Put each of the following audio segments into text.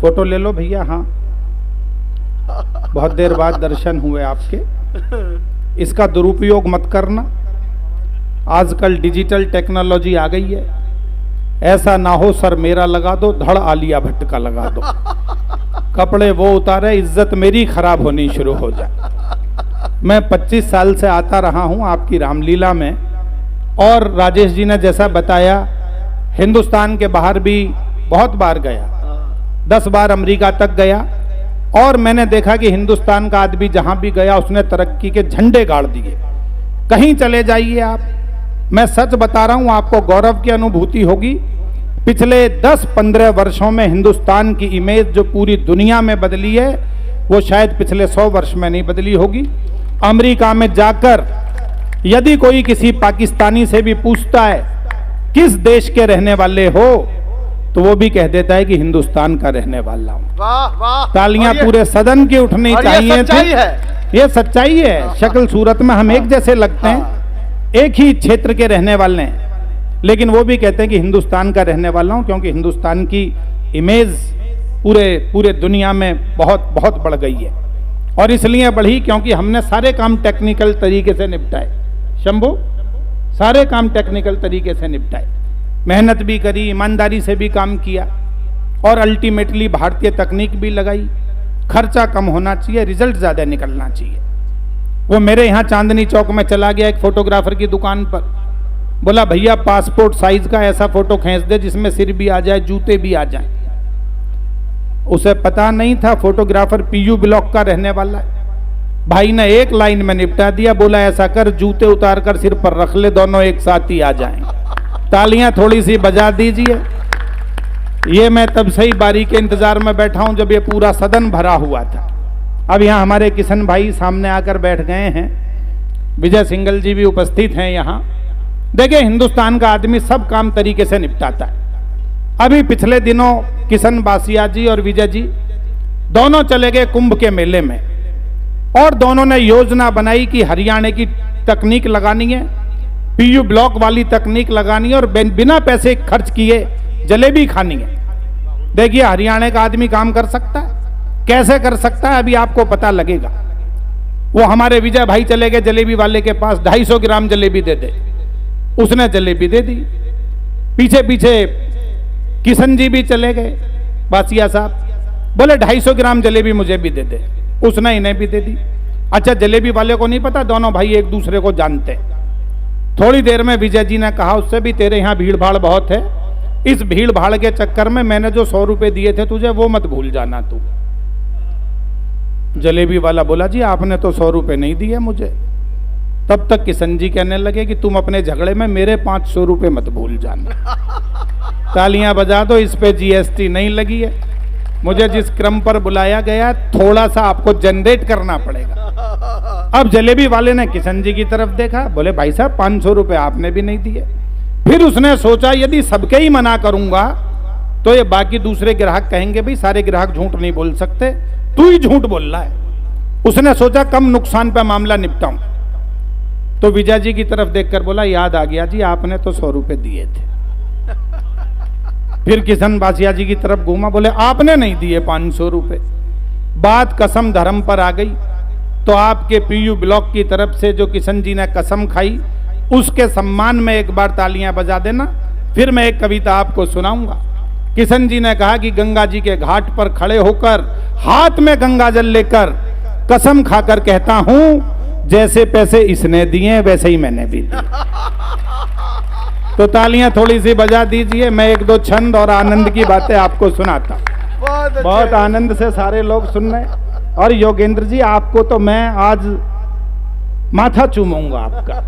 Photo ले लो भैया। हाँ, बहुत देर बाद दर्शन हुए आपके। इसका दुरुपयोग मत करना, आजकल डिजिटल टेक्नोलॉजी आ गई है। ऐसा ना हो सर मेरा लगा दो, धड़ आलिया भट्ट का लगा दो, कपड़े वो उतारे, इज्जत मेरी खराब होनी शुरू हो जाए। मैं 25 साल से आता रहा हूं आपकी रामलीला में, और राजेश जी ने जैसा बताया हिंदुस्तान के बाहर भी बहुत बार गया, 10 बार अमेरिका तक गया, और मैंने देखा कि हिंदुस्तान का आदमी जहां भी गया उसने तरक्की के झंडे गाड़ दिए। कहीं चले जाइए आप, मैं सच बता रहा हूं, आपको गौरव की अनुभूति होगी। पिछले 10-15 वर्षों में हिंदुस्तान की इमेज जो पूरी दुनिया में बदली है वो शायद पिछले 100 वर्ष में नहीं बदली होगी। अमेरिका में जाकर यदि कोई किसी पाकिस्तानी से भी पूछता है किस देश के रहने वाले हो, तो वो भी कह देता है कि हिंदुस्तान का रहने वाला हूं। वाह वाह, तालियां पूरे सदन की उठनी चाहिए थी। ये सच्चाई है। शक्ल सूरत में हम एक जैसे लगते हैं, एक ही क्षेत्र के रहने वाले हैं, लेकिन वो भी कहते हैं कि हिंदुस्तान का रहने वाला हूं, क्योंकि हिंदुस्तान की इमेज पूरे दुनिया में बहुत बहुत बढ़ गई है। और इसलिए बढ़ी क्योंकि हमने सारे काम टेक्निकल तरीके से निपटाए। शंभू, सारे काम टेक्निकल तरीके से निपटाए, मेहनत भी करी, ईमानदारी से भी काम किया, और अल्टीमेटली भारतीय तकनीक भी लगाई। खर्चा कम होना चाहिए, रिजल्ट ज़्यादा निकलना चाहिए। वो मेरे यहाँ चांदनी चौक में चला गया एक फोटोग्राफर की दुकान पर, बोला भैया पासपोर्ट साइज का ऐसा फोटो खींच दे जिसमें सिर भी आ जाए, जूते भी आ जाए। उसे पता नहीं था फोटोग्राफर पीयू ब्लॉक का रहने वाला है। भाई ने एक लाइन में निपटा दिया, बोला ऐसा कर जूते उतार कर सिर पर रख ले, दोनों एक साथ ही आ जाएं। तालियां थोड़ी सी बजा दीजिए। ये मैं तब से ही बारी के इंतजार में बैठा हूं जब ये पूरा सदन भरा हुआ था। अब यहाँ हमारे किशन भाई सामने आकर बैठ गए हैं, विजय सिंघल जी भी उपस्थित हैं यहाँ। देखिए हिंदुस्तान का आदमी सब काम तरीके से निपटाता है। अभी पिछले दिनों किशन बासिया जी और विजय जी दोनों चले गए कुंभ के मेले में, और दोनों ने योजना बनाई कि हरियाणा की तकनीक लगानी है, पीयू ब्लॉक वाली तकनीक लगानी है, और बिना पैसे खर्च किए जलेबी खानी है। देखिए हरियाणा का आदमी काम कर सकता है, कैसे कर सकता है अभी आपको पता लगेगा। वो हमारे विजय भाई चले गए जलेबी वाले के पास, 250 ग्राम जलेबी दे दे, उसने जलेबी दे दी। पीछे पीछे किशन जी भी चले गए, बासिया साहब, बोले 250 ग्राम जलेबी मुझे भी दे दे, उसने इन्हें भी दे दी। अच्छा जलेबी वाले को नहीं पता दोनों भाई एक दूसरे को जानते। थोड़ी देर में विजय जी ने कहा उससे भी तेरे यहाँ भीड़ भाड़ बहुत है, इस भीड़ भाड़ के चक्कर में मैंने जो 100 रुपए दिए थे तुझे वो मत भूल जाना तू। जलेबी वाला बोला जी आपने तो 100 रुपए नहीं दिए मुझे। तब तक किशन जी कहने लगे कि तुम अपने झगड़े में मेरे 500 रुपए मत भूल जाना। तालियां बजा दो, इस पे जीएसटी नहीं लगी है। मुझे जिस क्रम पर बुलाया गया थोड़ा सा आपको जनरेट करना पड़ेगा। अब जलेबी वाले ने किशन जी की तरफ देखा, बोले भाई साहब 500 रुपए आपने भी नहीं दिए। फिर उसने सोचा यदि सबके ही मना करूंगा तो ये बाकी दूसरे ग्राहक कहेंगे भाई सारे ग्राहक झूठ नहीं बोल सकते, तू ही झूठ बोल रहा है। उसने सोचा कम नुकसान पे मामला निपटाऊं, तो विजय जी की तरफ देखकर बोला याद आ गया जी आपने तो 100 रुपए दिए थे। फिर किशन बासिया जी की तरफ घूमा, बोले आपने नहीं दिए 500 रुपए। बात कसम धर्म पर आ गई, तो आपके पीयू ब्लॉक की तरफ से जो किशन जी ने कसम खाई उसके सम्मान में एक बार तालियां बजा देना। फिर मैं एक कविता आपको सुनाऊंगा। किशन जी ने कहा कि गंगा जी के घाट पर खड़े होकर हाथ में गंगा जल लेकर कसम खाकर कहता हूं जैसे पैसे इसने दिए वैसे ही मैंने भी दिए। तो तालियां थोड़ी सी बजा दीजिए, मैं एक दो छंद और आनंद की बातें आपको सुनाता। बहुत आनंद से सारे लोग सुन रहे। और योगेंद्र जी आपको तो मैं आज माथा चूमूंगा आपका।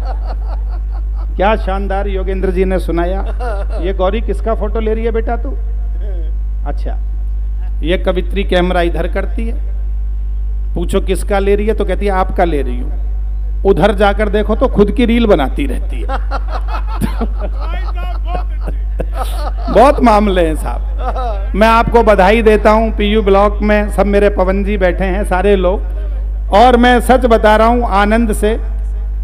क्या शानदार योगेंद्र जी ने सुनाया। ये गौरी किसका फोटो ले रही है बेटा तू? अच्छा, ये कवित्री कैमरा इधर करती है, पूछो किसका ले रही है तो कहती है आपका ले रही हूं। उधर जाकर देखो तो खुद की रील बनाती रहती है। बहुत मामले हैं साहब। मैं आपको बधाई देता हूं। पीयू ब्लॉक में सब मेरे पवन जी बैठे हैं सारे लोग, और मैं सच बता रहा हूं आनंद से।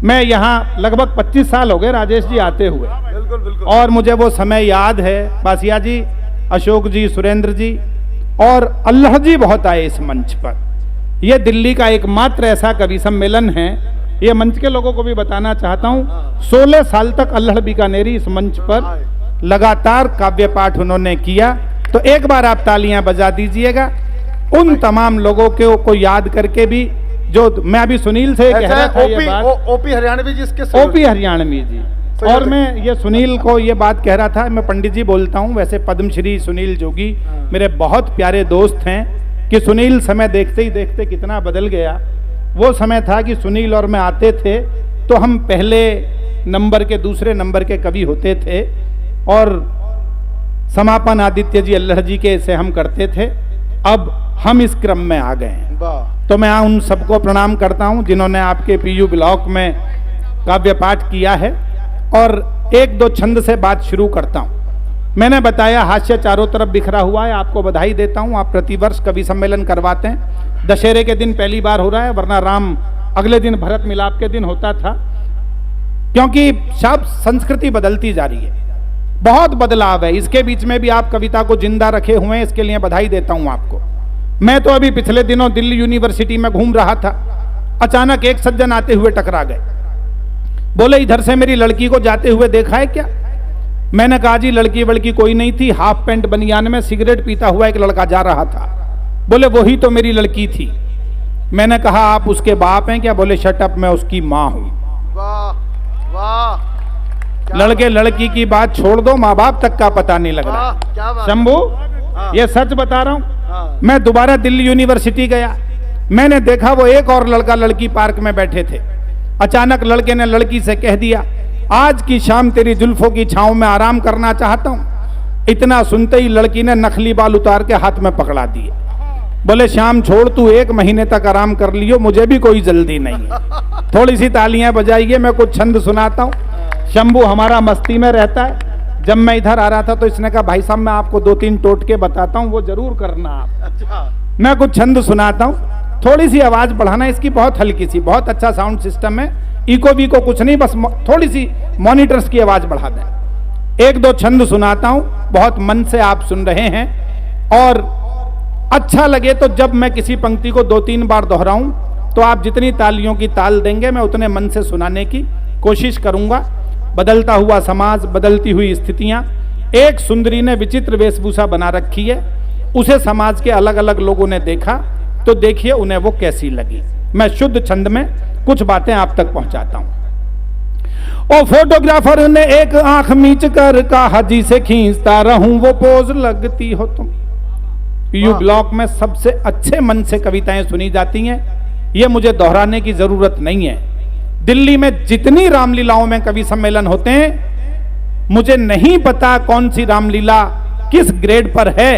मैं यहाँ लगभग 25 साल हो गए राजेश जी आते हुए। बिल्कुल बिल्कुल। और मुझे वो समय याद है। बासिया जी, अशोक जी, सुरेंद्र जी और अल्लाह जी बहुत आए इस मंच पर। यह दिल्ली का एकमात्र ऐसा कवि सम्मेलन है, ये मंच के लोगों को भी बताना चाहता हूँ, 16 साल तक अल्लाह बीकानेरी इस मंच पर लगातार काव्य पाठ उन्होंने किया। तो एक बार आप तालियां बजा दीजिएगा उन तमाम लोगों को याद करके भी, जो मैं अभी सुनील से कह रहा था ये बात, ओपी हरियाणवी जी इसके ओपी हरियाणवी जी, और मैं ये सुनील को ये बात कह रहा था, मैं पंडित जी बोलता हूँ, वैसे पद्मश्री सुनील जोगी मेरे बहुत प्यारे दोस्त हैं, कि सुनील समय देखते ही देखते कितना बदल गया। वो समय था कि सुनील और मैं आते थे तो हम पहले नंबर के दूसरे नंबर के कवि होते थे, और समापन आदित्य जी अल्लाह जी के से हम करते थे। अब हम इस क्रम में आ गए हैं, तो मैं उन सबको प्रणाम करता हूं जिन्होंने आपके पीयू ब्लॉक में काव्य पाठ किया है। और एक दो छंद से बात शुरू करता हूं। मैंने बताया हास्य चारों तरफ बिखरा हुआ है, आपको बधाई देता हूं, आप प्रतिवर्ष कवि सम्मेलन करवाते हैं। दशहरे के दिन पहली बार हो रहा है, वरना राम अगले दिन भरत मिलाप के दिन होता था, क्योंकि सब संस्कृति बदलती जा रही है, बहुत बदलाव है। इसके बीच में भी आप कविता को जिंदा रखे हुए हैं, इसके लिए बधाई देता हूं आपको। मैं तो अभी पिछले दिनों दिल्ली यूनिवर्सिटी में घूम रहा था, अचानक एक सज्जन आते हुए टकरा गए, बोले इधर से मेरी लड़की को जाते हुए देखा है क्या? मैंने कहा जी लड़की वड़की कोई नहीं थी, हाफ पैंट बनियान में सिगरेट पीता हुआ एक लड़का जा रहा था। बोले वही तो मेरी लड़की थी। मैंने कहा आप उसके बाप हैं क्या? बोले शट अप, मैं उसकी माँ हूं। वाह वाह, लड़के लड़की की बात छोड़ दो, माँ बाप तक का पता नहीं लग रहा। शंभू ये सच बता रहा हूं, मैं दोबारा दिल्ली यूनिवर्सिटी गया, मैंने देखा वो एक और लड़का लड़की पार्क में बैठे थे। अचानक लड़के ने लड़की से कह दिया आज की शाम तेरी जुल्फों की छांव में आराम करना चाहता हूं। इतना सुनते ही लड़की ने नकली बाल उतार के हाथ में पकड़ा दिए। बोले शाम छोड़, तू 1 महीने तक आराम कर लियो, मुझे भी कोई जल्दी नहीं है। थोड़ी सी तालियां बजाइए, मैं कुछ छंद सुनाता हूं। शंभू हमारा मस्ती में रहता है, जब मैं इधर आ रहा था तो इसने कहा भाई साहब मैं आपको 2-3 टोटके बताता हूं, वो जरूर करना आप। अच्छा। मैं कुछ छंद सुनाता हूं, थोड़ी सी आवाज बढ़ाना, इसकी बहुत हल्की सी, बहुत अच्छा साउंड सिस्टम है, इको वीको कुछ नहीं, बस थोड़ी सी मॉनिटर्स की आवाज बढ़ा दें। 1-2 छंद सुनाता हूं, बहुत मन से आप सुन रहे हैं, और अच्छा लगे तो जब मैं किसी पंक्ति को 2-3 बार दोहराऊं तो आप जितनी तालियों की ताल देंगे मैं उतने मन से सुनाने की कोशिश करूंगा। बदलता हुआ समाज, बदलती हुई स्थितियां, एक सुंदरी ने विचित्र वेशभूषा बना रखी है, उसे समाज के अलग अलग लोगों ने देखा, तो देखिए उन्हें वो कैसी लगी। मैं शुद्ध छंद में कुछ बातें आप तक पहुंचाता हूं। ओ फोटोग्राफर ने एक आंख मीच कर कहा जी से खींचता रहूं वो पोज लगती हो तुम। पीयू ब्लॉक में सबसे अच्छे मन से कविताएं सुनी जाती हैं, ये मुझे दोहराने की जरूरत नहीं है। दिल्ली में जितनी रामलीलाओं में कवि सम्मेलन होते हैं, मुझे नहीं पता कौन सी रामलीला किस ग्रेड पर है,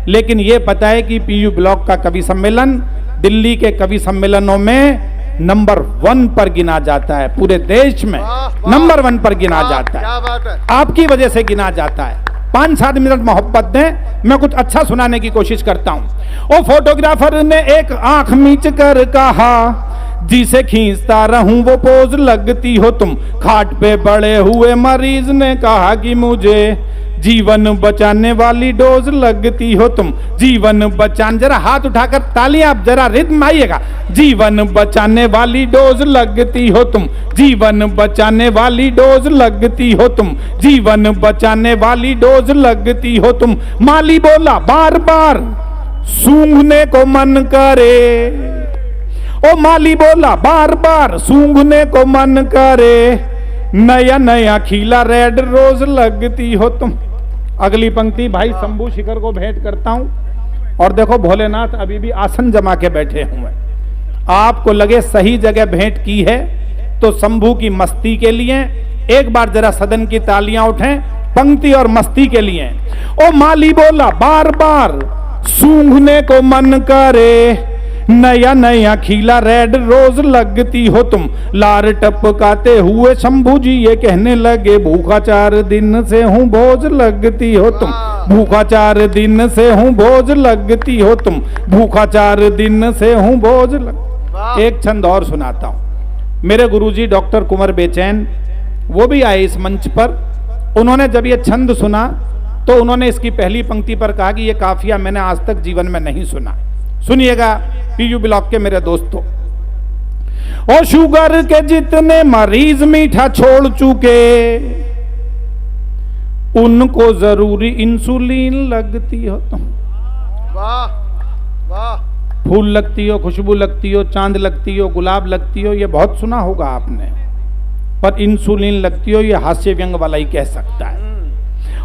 लेकिन यह पता है कि पीयू ब्लॉक का कवि सम्मेलन दिल्ली के कवि सम्मेलनों में नंबर 1 पर गिना जाता है, पूरे देश में नंबर 1 पर गिना जाता है। क्या बात है? आपकी वजह से गिना जाता है। 5-7 मिनट मोहब्बत दें, मैं कुछ अच्छा सुनाने की कोशिश करता हूं। ओ फोटोग्राफर ने एक आंख मीच कर कहा जिसे खींचता रहूं वो पोज लगती हो तुम। खाट पे बड़े हुए मरीज ने कहा कि मुझे जीवन बचाने वाली डोज लगती हो तुम। जीवन बचाने, जरा हाथ उठाकर तालियां, आप जरा रिद्म आइएगा। जीवन बचाने वाली डोज लगती हो तुम। जीवन बचाने वाली डोज लगती हो तुम। जीवन बचाने वाली डोज लगती हो तुम। माली बोला बार बार सूंघने को मन करे। ओ माली बोला बार बार सूंघने को मन करे। नया नया खिला रेड रोज लगती हो तुम। अगली पंक्ति भाई शंभू शिखर को भेंट करता हूं। और देखो भोलेनाथ अभी भी आसन जमा के बैठे हुए। आपको लगे सही जगह भेंट की है तो शंभू की मस्ती के लिए एक बार जरा सदन की तालियां उठें, पंक्ति और मस्ती के लिए। ओ माली बोला बार बार सूंघने को मन करे। नया नया खिला रेड रोज लगती हो तुम। लार टपकाते हुए शंभू जी ये कहने लगे भूखा 4 दिन से हूँ भोज लगती हो तुम। भूखा 4 दिन से हूँ भोज लगती हो तुम। भूखा 4 दिन से हूँ भोज लग। एक छंद और सुनाता हूँ। मेरे गुरुजी डॉक्टर कुंवर बेचैन वो भी आए इस मंच पर। उन्होंने जब ये छंद सुना तो उन्होंने इसकी पहली पंक्ति पर कहा कि ये काफिया मैंने आज तक जीवन में नहीं सुना। सुनिएगा पीयू ब्लॉक के मेरे दोस्तों, और शुगर के जितने मरीज मीठा छोड़ चुके, उनको जरूरी इंसुलिन लगती हो। तुम वाह वाह, फूल लगती हो, खुशबू लगती हो, चांद लगती हो, गुलाब लगती हो, ये बहुत सुना होगा आपने, पर इंसुलिन लगती हो ये हास्य व्यंग वाला ही कह सकता है।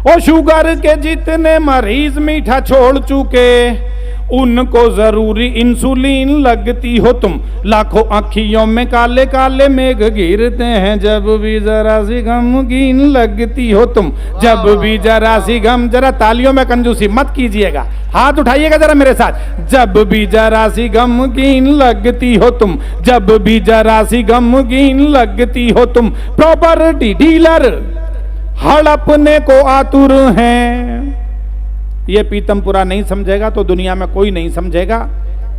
और शुगर के जितने मरीज मीठा छोड़ चुके, उनको जरूरी इंसुलिन लगती हो तुम। लाखों आँखियों में काले काले मेघ गिरते हैं, जब भी जरा सी गमगीन लगती हो तुम। जब भी जरा सी गम, जरा तालियों में कंजूसी मत कीजिएगा, हाथ उठाइएगा जरा मेरे साथ। जब भी जरा सी गमगीन लगती हो तुम, जब भी जरा सी गमगीन लगती हो तुम। प्रॉपर्टी डीलर हड़पने को आतुर हैं। ये पीतमपुरा नहीं समझेगा तो दुनिया में कोई नहीं समझेगा,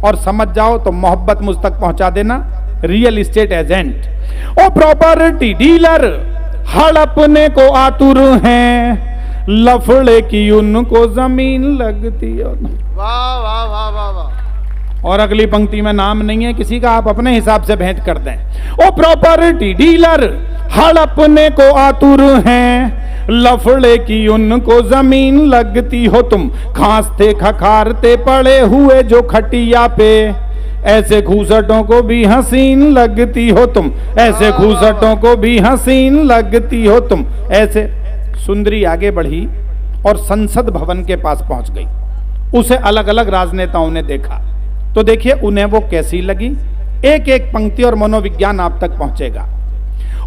और समझ जाओ तो मोहब्बत मुझ तक पहुंचा देना, रियल एस्टेट एजेंट। ओ प्रॉपर्टी डीलर हड़पने को आतुर हैं, लफड़े की उनको जमीन लगती हो। वाह वाह वाह वाह वाह। और अगली पंक्ति में नाम नहीं है किसी का, आप अपने हिसाब से भेंट कर दें। ओ प्रॉपर्टी डीलर हड़पने को आतुर हैं, लफड़े की उनको जमीन लगती हो तुम। खांसते खखारते पड़े हुए जो खटिया पे, ऐसे घूसटों को भी हसीन लगती हो तुम। ऐसे घूसटों को भी हसीन लगती हो तुम। ऐसे सुंदरी आगे बढ़ी और संसद भवन के पास पहुंच गई। उसे अलग अलग राजनेताओं ने देखा, तो देखिए उन्हें वो कैसी लगी। एक एक पंक्ति और मनोविज्ञान आप तक पहुंचेगा।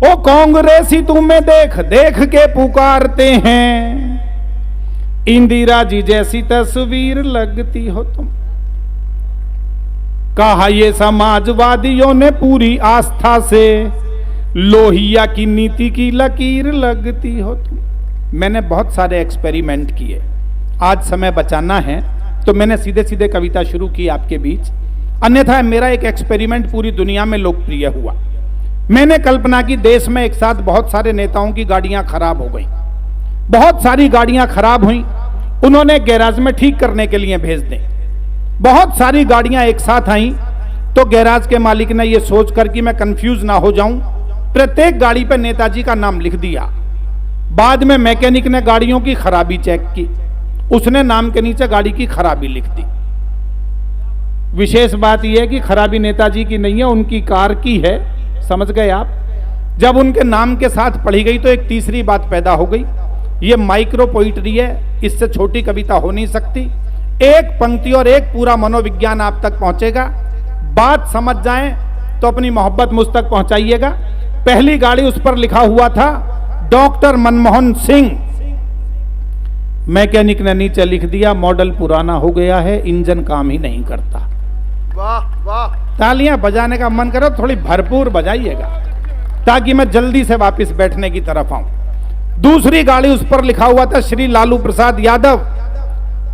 ओ कांग्रेसी तुम्हें देख देख के पुकारते हैं, इंदिरा जी जैसी तस्वीर लगती हो तुम। कहा ये समाजवादियों ने पूरी आस्था से, लोहिया की नीति की लकीर लगती हो तुम। मैंने बहुत सारे एक्सपेरिमेंट किए, आज समय बचाना है तो मैंने सीधे सीधे कविता शुरू की आपके बीच, अन्यथा मेरा एक एक्सपेरिमेंट पूरी दुनिया में लोकप्रिय हुआ। मैंने कल्पना की देश में एक साथ बहुत सारे नेताओं की गाड़ियां खराब हो गई, बहुत सारी गाड़ियां खराब हुई, उन्होंने गैराज में ठीक करने के लिए भेज दें। बहुत सारी गाड़ियां एक साथ आई तो गैराज के मालिक ने यह सोचकर कि मैं कंफ्यूज ना हो जाऊं, प्रत्येक गाड़ी पर नेताजी का नाम लिख दिया। बाद में मैकेनिक ने गाड़ियों की खराबी चेक की, उसने नाम के नीचे गाड़ी की खराबी लिख दी। विशेष बात यह है कि खराबी नेताजी की नहीं है, उनकी कार की है, समझ गए आप। जब उनके नाम के साथ पढ़ी गई तो एक तीसरी बात पैदा हो गई, ये माइक्रो पोइट्री है, इससे छोटी कविता हो नहीं सकती। एक पंक्ति और एक पूरा मनोविज्ञान आप तक पहुंचेगा, बात समझ जाएं तो अपनी मोहब्बत मुझ तक पहुंचाइएगा। पहली गाड़ी उस पर लिखा हुआ था डॉक्टर मनमोहन सिंह, मैकेनिक ने नीचे लिख दिया मॉडल पुराना हो गया है, इंजन काम ही नहीं करता। वाह वाह। तालियां बजाने का मन करो थोड़ी भरपूर बजाइएगा ताकि मैं जल्दी से वापस बैठने की तरफ आऊं। दूसरी गाड़ी उस पर लिखा हुआ था श्री लालू प्रसाद यादव,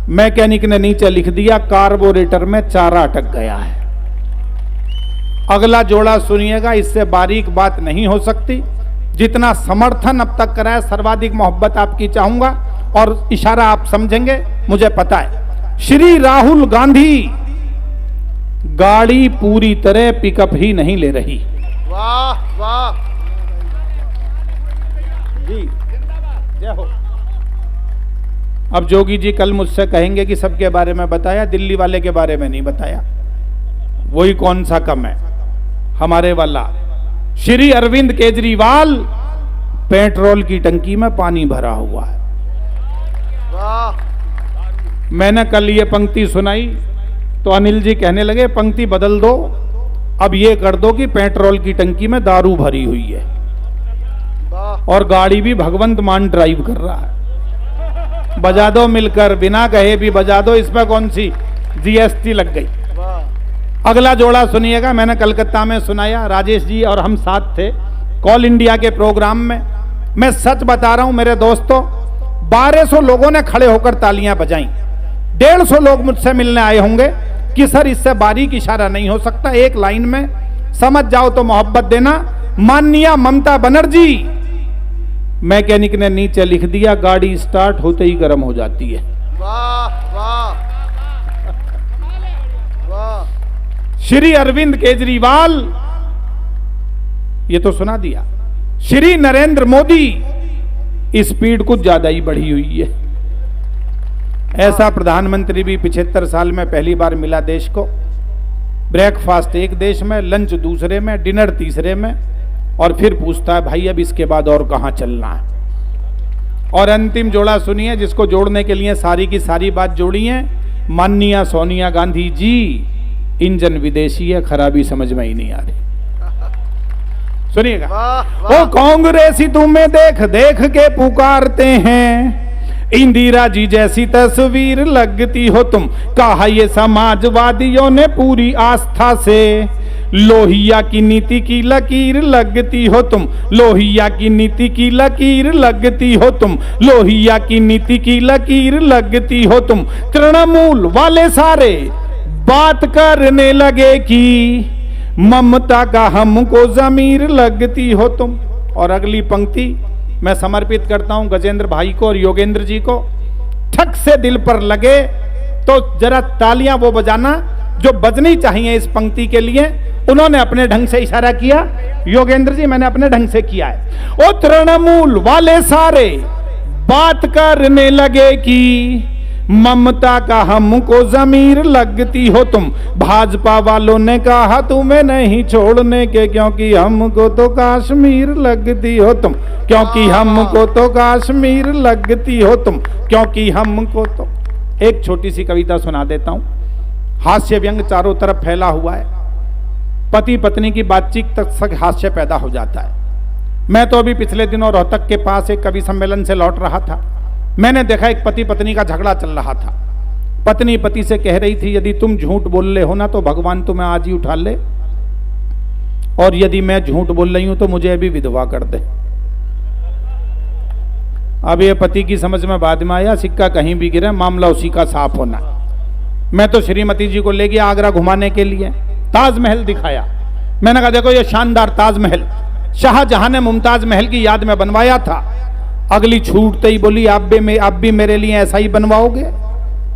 मैकेनिक ने नीचे लिख दिया कार्बोरेटर में चारा अटक गया है। अगला जोड़ा सुनिएगा, इससे बारीक बात नहीं हो सकती। जितना समर्थन अब तक कराया, सर्वाधिक मोहब्बत आपकी चाहूंगा और इशारा आप समझेंगे, मुझे पता है। श्री राहुल गांधी, गाड़ी पूरी तरह पिकअप ही नहीं ले रही। वाह वाह जी, जय हो। अब जोगी जी कल मुझसे कहेंगे कि सबके बारे में बताया, दिल्ली वाले के बारे में नहीं बताया। वही कौन सा कम है, हमारे वाला श्री अरविंद केजरीवाल, पेट्रोल की टंकी में पानी भरा हुआ है। वाह। मैंने कल ये पंक्ति सुनाई तो अनिल जी कहने लगे पंक्ति बदल दो, अब ये कर दो कि पेट्रोल की टंकी में दारू भरी हुई है और गाड़ी भी भगवंत मान ड्राइव कर रहा है। बजा दो मिलकर, बिना कहे भी बजा दो, इसमें कौन सी जीएसटी लग गई। अगला जोड़ा सुनिएगा, मैंने कलकत्ता में सुनाया, राजेश जी और हम साथ थे कॉल इंडिया के प्रोग्राम में। मैं सच बता रहा हूं मेरे दोस्तों, 1200 लोगों ने खड़े होकर तालियां बजाई। 150 लोग मुझसे मिलने आए होंगे कि सर इससे बारीक इशारा नहीं हो सकता, एक लाइन में समझ जाओ तो मोहब्बत देना। माननीय ममता बनर्जी, मैकेनिक ने नीचे लिख दिया, गाड़ी स्टार्ट होते ही गर्म हो जाती है। वाह वाह वाह। श्री अरविंद केजरीवाल, ये तो सुना दिया। श्री नरेंद्र मोदी स्पीड कुछ ज्यादा ही बढ़ी हुई है। ऐसा प्रधानमंत्री भी 75 साल में पहली बार मिला देश को। ब्रेकफास्ट एक देश में, लंच दूसरे में, डिनर तीसरे में, और फिर पूछता है भाई अब इसके बाद और कहां चलना है। और अंतिम जोड़ा सुनिए, जिसको जोड़ने के लिए सारी की सारी बात जोड़ी है। माननीय सोनिया गांधी जी, इंजन विदेशी है, खराबी समझ में ही नहीं आ रही। सुनिएगा। ओ कांग्रेसी तुम्हें देख देख के पुकारते हैं, इंदिरा जी जैसी तस्वीर लगती हो तुम। कहा ये समाजवादियों ने पूरी आस्था से, लोहिया की नीति की लकीर लगती हो तुम। लोहिया की नीति की लकीर लगती हो तुम। लोहिया की नीति की लकीर लगती हो तुम। तृणमूल वाले सारे बात करने लगे कि ममता का हमको जमीर लगती हो तुम। और अगली पंक्ति मैं समर्पित करता हूं गजेंद्र भाई को और योगेंद्र जी को। ठक से दिल पर लगे तो जरा तालियां वो बजाना जो बजनी चाहिए इस पंक्ति के लिए। उन्होंने अपने ढंग से इशारा किया, योगेंद्र जी मैंने अपने ढंग से किया है। ओ तृणमूल वाले सारे बात करने लगे कि ममता का हमको जमीर लगती हो तुम। भाजपा वालों ने कहा तुम्हें नहीं छोड़ने के, क्योंकि हमको तो कश्मीर लगती हो तुम। क्योंकि हमको तो कश्मीर लगती हो तुम। क्योंकि हमको तो। एक छोटी सी कविता सुना देता हूं। हास्य व्यंग चारों तरफ फैला हुआ है। पति पत्नी की बातचीत तक हास्य पैदा हो जाता है। मैं तो अभी पिछले दिनों रोहतक के पास एक कवि सम्मेलन से लौट रहा था। मैंने देखा एक पति पत्नी का झगड़ा चल रहा था। पत्नी पति से कह रही थी, यदि तुम झूठ बोल रहे हो ना तो भगवान तुम्हें आज ही उठा ले, और यदि मैं झूठ बोल रही हूं तो मुझे अभी विधवा कर दे। अब ये पति की समझ में बाद में आया, सिक्का कहीं भी गिरे मामला उसी का साफ होना। मैं तो श्रीमती जी को ले गया आगरा घुमाने के लिए, ताजमहल दिखाया। मैंने कहा देखो ये शानदार ताजमहल शाहजहां ने मुमताज महल की याद में बनवाया था। अगली छूटते ही बोली आप भी मेरे लिए ऐसा ही बनवाओगे?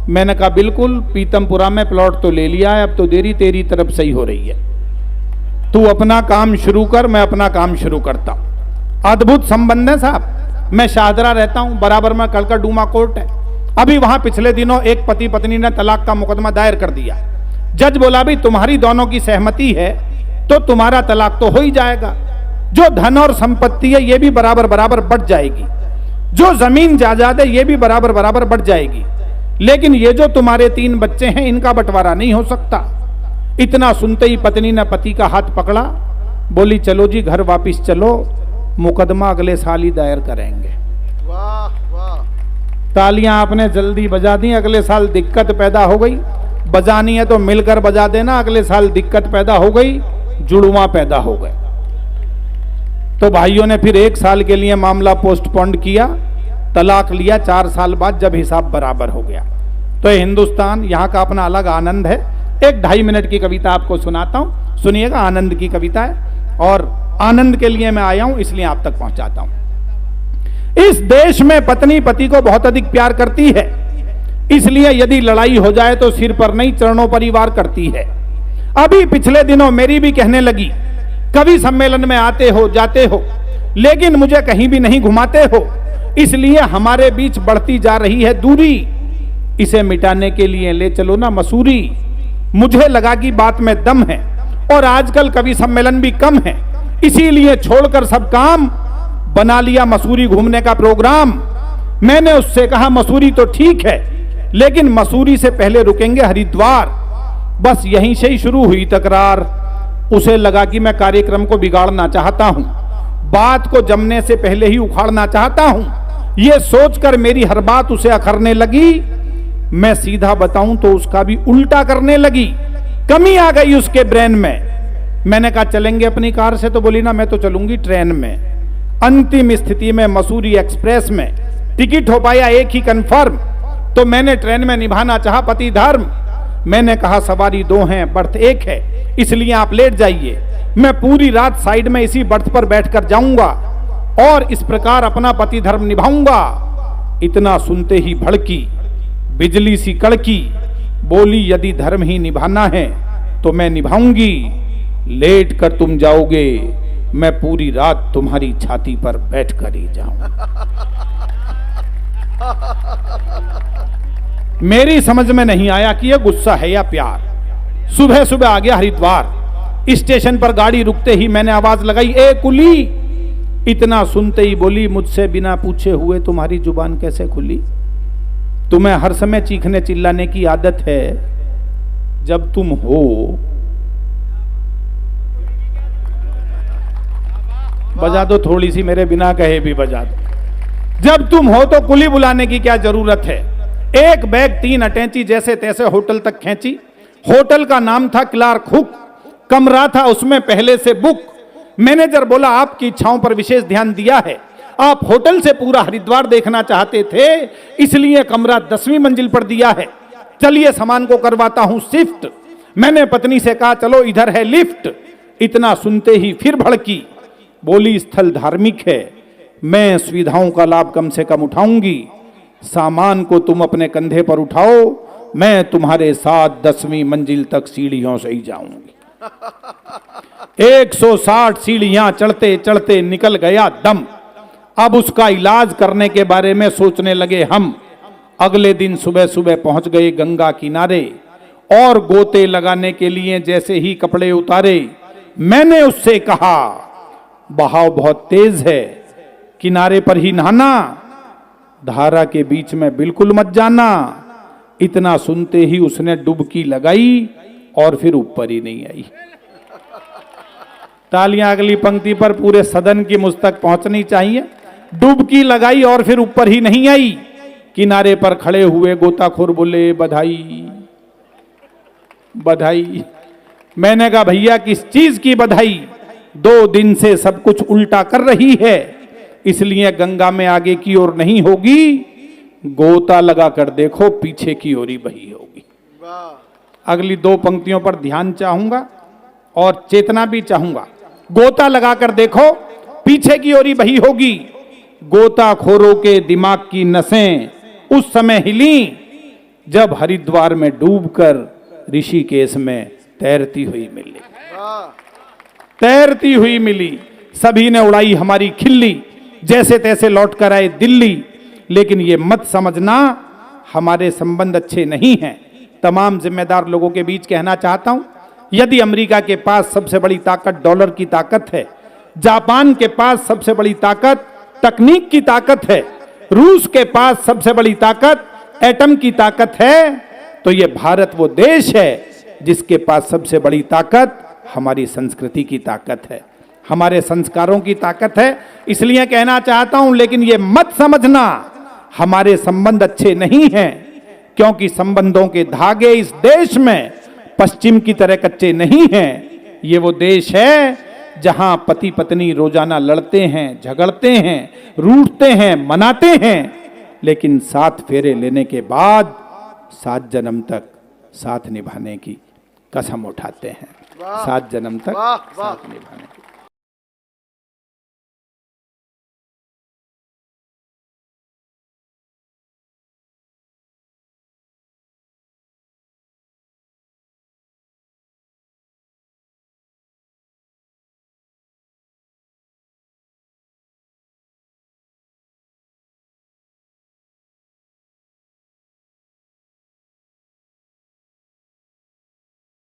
मैंने कहा बिल्कुल, पीतमपुरा में प्लॉट तो ले लिया है, अब तो देरी तेरी तरफ सही हो रही है। तू अपना काम शुरू कर, मैं अपना काम शुरू करता हूं। अद्भुत संबंध है साहब। मैं शाहदरा रहता हूं, बराबर में कल का डूमा कोर्ट है। अभी वहां पिछले दिनों एक पति पत्नी ने तलाक का मुकदमा दायर कर दिया। जज बोला भी तुम्हारी दोनों की सहमति है तो तुम्हारा तलाक तो हो ही जाएगा। जो धन और संपत्ति है ये भी बराबर बराबर बढ़ जाएगी, जो जमीन जायदाद है ये भी बराबर बराबर बढ़ जाएगी, लेकिन ये जो तुम्हारे 3 बच्चे हैं इनका बंटवारा नहीं हो सकता। इतना सुनते ही पत्नी ने पति का हाथ पकड़ा, बोली चलो जी घर वापिस चलो, मुकदमा अगले साल ही दायर करेंगे। वाह वाह। तालियां आपने जल्दी बजा दी। अगले साल दिक्कत पैदा हो गई। बजानी है तो मिलकर बजा देना। अगले साल दिक्कत पैदा हो गई, जुड़वा पैदा हो गए। तो भाइयों ने फिर 1 साल के लिए मामला पोस्टपोन किया, तलाक लिया 4 साल बाद जब हिसाब बराबर हो गया। तो हिंदुस्तान यहाँ का अपना अलग आनंद है। एक 2.5 मिनट की कविता आपको सुनाता हूँ, सुनिएगा। आनंद की कविता है और आनंद के लिए मैं आया हूं, इसलिए आप तक पहुंचाता हूं। इस देश में पत्नी पति को बहुत अधिक प्यार करती है, इसलिए यदि लड़ाई हो जाए तो सिर पर नहीं चरणों पर ही वार करती है। अभी पिछले दिनों मेरी भी कहने लगी, कवि सम्मेलन में आते हो जाते हो लेकिन मुझे कहीं भी नहीं घुमाते हो, इसलिए हमारे बीच बढ़ती जा रही है दूरी। इसे मिटाने के लिए ले चलो ना मसूरी। मुझे लगा कि बात में दम है और आजकल कवि सम्मेलन भी कम है, इसीलिए छोड़कर सब काम बना लिया मसूरी घूमने का प्रोग्राम। मैंने उससे कहा मसूरी तो ठीक है लेकिन मसूरी से पहले रुकेंगे हरिद्वार। बस यहीं से ही शुरू हुई तकरार। उसे लगा कि मैं कार्यक्रम को बिगाड़ना चाहता हूं, बात को जमने से पहले ही उखाड़ना चाहता हूं। यह सोचकर मेरी हर बात उसे अखरने लगी। मैं सीधा बताऊं तो उसका भी उल्टा करने लगी। कमी आ गई उसके ब्रेन में। मैंने कहा चलेंगे अपनी कार से, तो बोली ना मैं तो चलूंगी ट्रेन में। अंतिम स्थिति में मसूरी एक्सप्रेस में टिकट हो पाया एक ही कंफर्म, तो मैंने ट्रेन में निभाना चाहा पति धर्म। मैंने कहा सवारी 2 हैं, बर्थ 1 है, इसलिए आप लेट जाइए, मैं पूरी रात साइड में इसी बर्थ पर बैठकर जाऊंगा और इस प्रकार अपना पति धर्म निभाऊंगा। इतना सुनते ही भड़की, बिजली सी कड़की, बोली यदि धर्म ही निभाना है तो मैं निभाऊंगी। लेट कर तुम जाओगे, मैं पूरी रात तुम्हारी छाती पर बैठ कर ही जाऊंगा। मेरी समझ में नहीं आया कि यह गुस्सा है या प्यार। सुबह सुबह आ गया हरिद्वार। स्टेशन पर गाड़ी रुकते ही मैंने आवाज लगाई, ए कुली। इतना सुनते ही बोली, मुझसे बिना पूछे हुए तुम्हारी जुबान कैसे खुली? तुम्हें हर समय चीखने चिल्लाने की आदत है, जब तुम हो। बजा दो थोड़ी सी, मेरे बिना कहे भी बजा दो। जब तुम हो तो कुली बुलाने की क्या जरूरत है? एक बैग 3 अटैची जैसे तैसे होटल तक खींची। होटल का नाम था क्लार्क हुक। कमरा था उसमें पहले से बुक। मैनेजर बोला, आपकी इच्छाओं पर विशेष ध्यान दिया है। आप होटल से पूरा हरिद्वार देखना चाहते थे, इसलिए कमरा 10वीं मंजिल पर दिया है। चलिए सामान को करवाता हूं शिफ्ट। मैंने पत्नी से कहा, चलो इधर है लिफ्ट। इतना सुनते ही फिर भड़की, बोली स्थल धार्मिक है, मैं सुविधाओं का लाभ कम से कम उठाऊंगी। सामान को तुम अपने कंधे पर उठाओ, मैं तुम्हारे साथ 10वीं मंजिल तक सीढ़ियों से ही जाऊंगी। 160 सीढ़ियां चढ़ते चढ़ते निकल गया दम। अब उसका इलाज करने के बारे में सोचने लगे हम। अगले दिन सुबह सुबह पहुंच गए गंगा किनारे और गोते लगाने के लिए जैसे ही कपड़े उतारे, मैंने उससे कहा, बहाव बहुत तेज है, किनारे पर ही नहाना, धारा के बीच में बिल्कुल मत जाना। इतना सुनते ही उसने डुबकी लगाई और फिर ऊपर ही नहीं आई। तालियां अगली पंक्ति पर पूरे सदन की मुझ तक पहुंचनी चाहिए। डुबकी लगाई और फिर ऊपर ही नहीं आई। किनारे पर खड़े हुए गोताखोर बोले, बधाई बधाई। मैंने कहा, भैया किस चीज की बधाई? 2 दिन से सब कुछ उल्टा कर रही है, इसलिए गंगा में आगे की ओर नहीं होगी। गोता लगा कर देखो, पीछे की ओर ही बही होगी। अगली 2 पंक्तियों पर ध्यान चाहूंगा और चेतना भी चाहूंगा। गोता लगाकर देखो, पीछे की ओर ही बही होगी। गोताखोरों के दिमाग की नसें उस समय हिली जब हरिद्वार में डूबकर ऋषिकेश में तैरती हुई मिली। तैरती हुई मिली। सभी ने उड़ाई हमारी खिल्ली, जैसे तैसे लौट कर आए दिल्ली। लेकिन ये मत समझना हमारे संबंध अच्छे नहीं हैं। तमाम जिम्मेदार लोगों के बीच कहना चाहता हूं, यदि अमेरिका के पास सबसे बड़ी ताकत डॉलर की ताकत है, जापान के पास सबसे बड़ी ताकत तकनीक की ताकत है, रूस के पास सबसे बड़ी ताकत एटम की ताकत है, तो ये भारत वो देश है जिसके पास सबसे बड़ी ताकत हमारी संस्कृति की ताकत है, हमारे संस्कारों की ताकत है। इसलिए कहना चाहता हूं, लेकिन ये मत समझना हमारे संबंध अच्छे नहीं हैं, क्योंकि संबंधों के धागे इस देश में पश्चिम की तरह कच्चे नहीं हैं। ये वो देश है जहां पति पत्नी रोजाना लड़ते हैं, झगड़ते हैं, रूठते हैं, मनाते हैं, लेकिन 7 फेरे लेने के बाद 7 जन्म तक साथ निभाने की कसम उठाते हैं। 7 जन्म तक साथ निभाने